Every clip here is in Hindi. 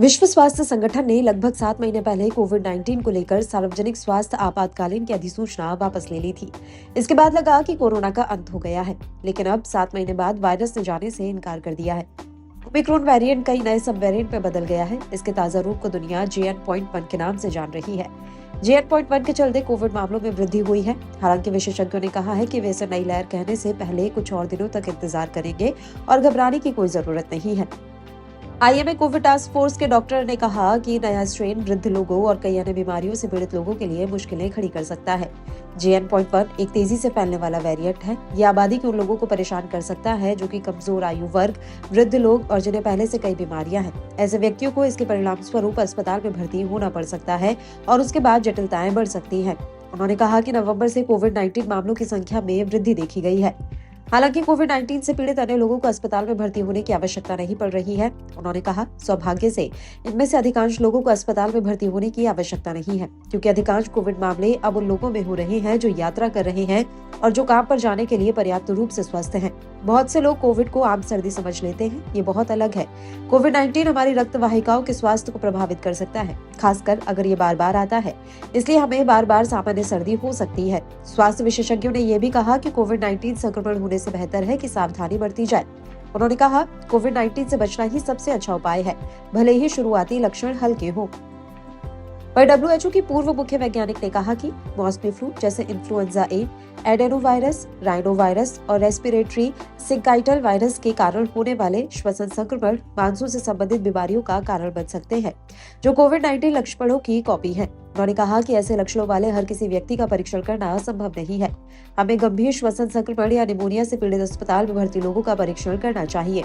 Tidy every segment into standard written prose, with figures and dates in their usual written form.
विश्व स्वास्थ्य संगठन ने लगभग 7 महीने पहले कोविड-19 को लेकर सार्वजनिक स्वास्थ्य आपातकालीन की अधिसूचना वापस ले ली थी। इसके बाद लगा कि कोरोना का अंत हो गया है, लेकिन अब 7 महीने बाद वायरस ने जाने से इनकार कर दिया है। ओमिक्रॉन वेरिएंट कई नए सब वेरिएंट में बदल गया है। इसके ताजा रूप को दुनिया JN.1 के नाम से जान रही है। JN.1 के चलते कोविड मामलों में वृद्धि हुई है। हालांकि विशेषज्ञों ने कहा है कि वे इसे नई लहर कहने से पहले कुछ और दिनों तक इंतजार करेंगे और घबराने की कोई जरूरत नहीं है। IMA कोविड टास्क फोर्स के डॉक्टर ने कहा कि नया स्ट्रेन वृद्ध लोगों और कई अन्य बीमारियों से पीड़ित लोगों के लिए मुश्किलें खड़ी कर सकता है। JN.1 एक तेजी से फैलने वाला वेरिएंट है। यह आबादी के उन लोगों को परेशान कर सकता है जो कि कमजोर आयु वर्ग, वृद्ध लोग और जिन्हें पहले से कई बीमारियां हैं। ऐसे व्यक्तियों को इसके परिणाम स्वरूप अस्पताल में भर्ती होना पड़ सकता है और उसके बाद जटिलताएं बढ़ सकती हैं। उन्होंने कहा कि नवंबर से कोविड-19 मामलों की संख्या में वृद्धि देखी गई है। हालांकि कोविड-19 से पीड़ित अन्य लोगों को अस्पताल में भर्ती होने की आवश्यकता नहीं पड़ रही है। उन्होंने कहा, सौभाग्य से इनमें से अधिकांश लोगों को अस्पताल में भर्ती होने की आवश्यकता नहीं है, क्योंकि अधिकांश कोविड मामले अब उन लोगों में हो रहे हैं जो यात्रा कर रहे हैं और जो काम पर जाने के लिए पर्याप्त रूप से स्वस्थ हैं। बहुत से लोग कोविड को आम सर्दी समझ लेते हैं, ये बहुत अलग है। कोविड-19 हमारी रक्त वाहिकाओं के स्वास्थ्य को प्रभावित कर सकता है, खासकर अगर ये बार बार आता है। इसलिए हमें बार बार सामान्य सर्दी हो सकती है। स्वास्थ्य विशेषज्ञों ने यह भी कहा कि कोविड-19 संक्रमण होने से बेहतर है कि सावधानी बरती जाए। उन्होंने कहा, कोविड-19 से बचना ही सबसे अच्छा उपाय है, भले ही शुरुआती लक्षण हल्के हो। पर WHO की पूर्व मुख्य वैज्ञानिक ने कहा कि मौसमी फ्लू जैसे इन्फ्लुएंजा ए, एडेनोवायरस, राइनोवायरस और रेस्पिरेटरी सिंकाइटल वायरस के कारण होने वाले श्वसन संक्रमण मानसून से संबंधित बीमारियों का कारण बन सकते हैं, जो कोविड-19 लक्षणों की कॉपी है। उन्होंने कहा कि ऐसे लक्षणों वाले हर किसी व्यक्ति का परीक्षण करना संभव नहीं है। हमें गंभीर श्वसन संक्रमण या निमोनिया से पीड़ित अस्पताल में भर्ती लोगों का परीक्षण करना चाहिए।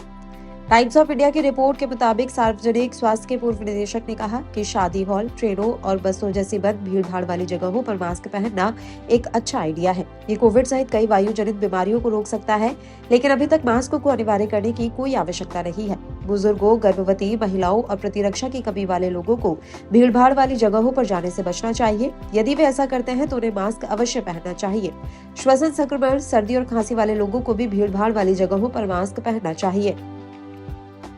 टाइम्स ऑफ इंडिया की रिपोर्ट के मुताबिक सार्वजनिक स्वास्थ्य के पूर्व निदेशक ने कहा कि शादी हॉल, ट्रेनों और बसों जैसी बंद भीड़-भाड़ वाली जगहों पर मास्क पहनना एक अच्छा आइडिया है। ये कोविड सहित कई वायु जनित बीमारियों को रोक सकता है, लेकिन अभी तक मास्क को अनिवार्य करने की कोई आवश्यकता नहीं है। बुजुर्गों, गर्भवती महिलाओं और प्रतिरक्षा की कमी वाले लोगों को भीड़-भाड़ वाली जगहों पर जाने से बचना चाहिए। यदि वे ऐसा करते हैं तो उन्हें मास्क अवश्य पहनना चाहिए। श्वसन संक्रमण, सर्दी और खांसी वाले लोगों को भी भीड़-भाड़ वाली जगहों पर मास्क पहनना चाहिए।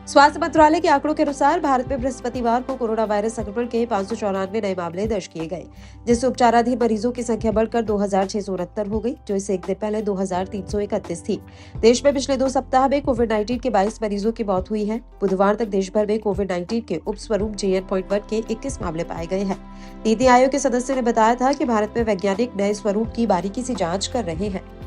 स्वास्थ्य मंत्रालय के आंकड़ों के अनुसार भारत में बृहस्पतिवार को कोरोना वायरस संक्रमण के 594 नए मामले दर्ज किए गए, जिससे उपचाराधीन मरीजों की संख्या बढ़कर 2669 हो गई, जो इससे एक दिन पहले 2331 थी। देश में पिछले 2 सप्ताह में कोविड-19 के 22 मरीजों की मौत हुई है। बुधवार तक देश भर में कोविड-19 के उपस्वरूप JN.1 के 21 मामले पाए गए हैं। नीति आयोग के सदस्य ने बताया था कि भारत में वैज्ञानिक नए स्वरूप की बारीकी से जाँच कर रहे हैं।